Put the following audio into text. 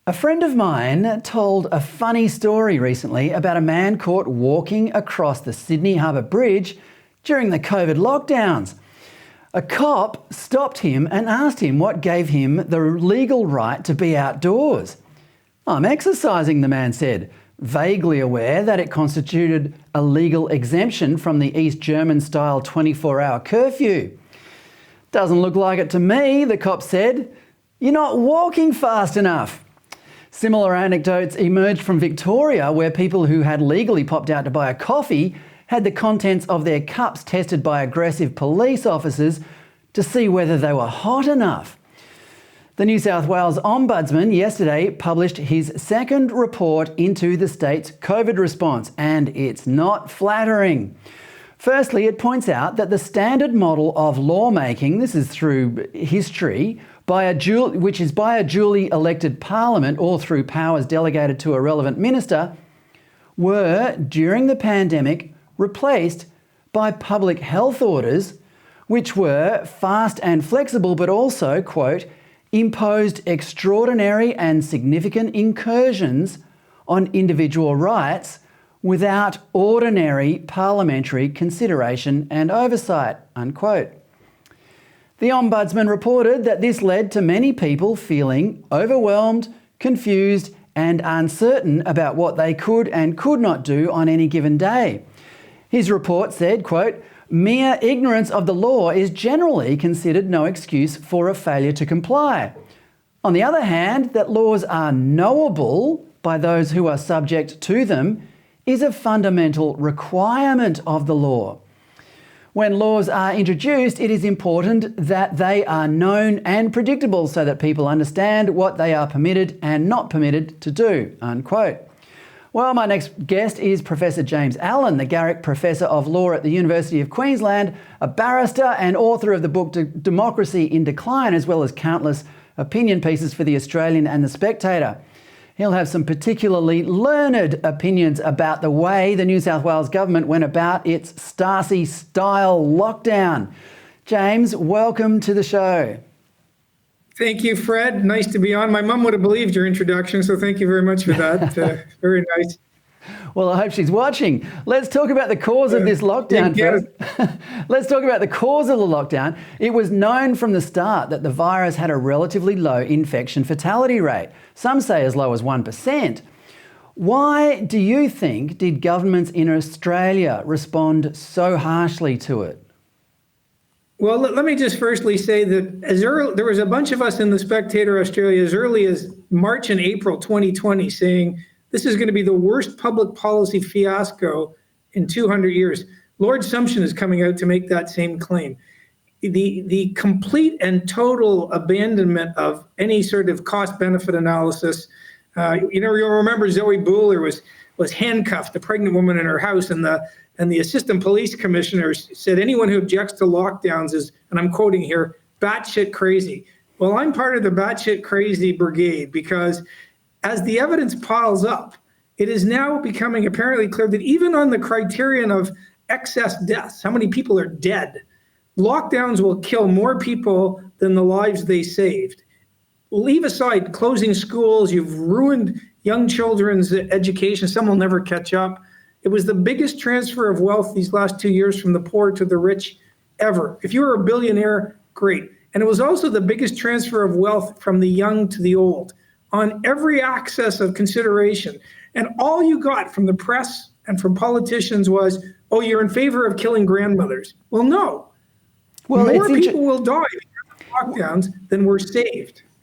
A friend of mine told a funny story recently about a man caught walking across the Sydney Harbour Bridge during the COVID lockdowns. A cop stopped him and asked him what gave him the legal right to be outdoors. "I'm exercising," the man said, vaguely aware that it constituted a legal exemption from the East German-style 24-hour curfew. "Doesn't look like it to me," the cop said. "You're not walking fast enough." Similar anecdotes emerged from Victoria, where people who had legally popped out to buy a coffee had the contents of their cups tested by aggressive police officers to see whether they were hot enough. The New South Wales Ombudsman yesterday published his second report into the state's COVID response, and it's not flattering. Firstly, it points out that the standard model of lawmaking, this is through history, which is by a duly elected parliament or through powers delegated to a relevant minister, were, during the pandemic, replaced by public health orders, which were fast and flexible, but also, quote, imposed extraordinary and significant incursions on individual rights without ordinary parliamentary consideration and oversight, unquote. The Ombudsman reported that this led to many people feeling overwhelmed, confused and uncertain about what they could and could not do on any given day. His report said, quote, "Mere ignorance of the law is generally considered no excuse for a failure to comply. On the other hand, that laws are knowable by those who are subject to them is a fundamental requirement of the law. When laws are introduced, it is important that they are known and predictable so that people understand what they are permitted and not permitted to do," unquote. Well, my next guest is Professor James Allen, the Garrick Professor of Law at the University of Queensland, a barrister and author of the book Democracy in Decline, as well as countless opinion pieces for The Australian and The Spectator. He'll have some particularly learned opinions about the way the New South Wales government went about its Stasi-style lockdown. James, welcome to the show. Thank you, Fred. Nice to be on. My mum would have believed your introduction, so thank you very much for that. Very nice. Well, I hope she's watching. Let's talk about the cause of this lockdown first. Let's talk about the cause of the lockdown. It was known from the start that the virus had a relatively low infection fatality rate. Some say as low as 1%. Why do you think did governments in Australia respond so harshly to it? Well, let me just firstly say that there was a bunch of us in The Spectator Australia as early as March and April 2020 saying this is going to be the worst public policy fiasco in 200 years. Lord Sumption is coming out to make that same claim. The complete and total abandonment of any sort of cost-benefit analysis. You'll remember Zoe Booler was handcuffed, a pregnant woman in her house, and the assistant police commissioner said anyone who objects to lockdowns is, and I'm quoting here, batshit crazy. Well, I'm part of the batshit crazy brigade because as the evidence piles up, it is now becoming apparently clear that even on the criterion of excess deaths, how many people are dead, lockdowns will kill more people than the lives they saved. Leave aside closing schools, you've ruined young children's education, some will never catch up. It was the biggest transfer of wealth these last 2 years from the poor to the rich ever. If you were a billionaire, great. And it was also the biggest transfer of wealth from the young to the old on every axis of consideration. And all you got from the press and from politicians was, oh, you're in favor of killing grandmothers. Well, no. Well, more people will die because of lockdowns than were saved.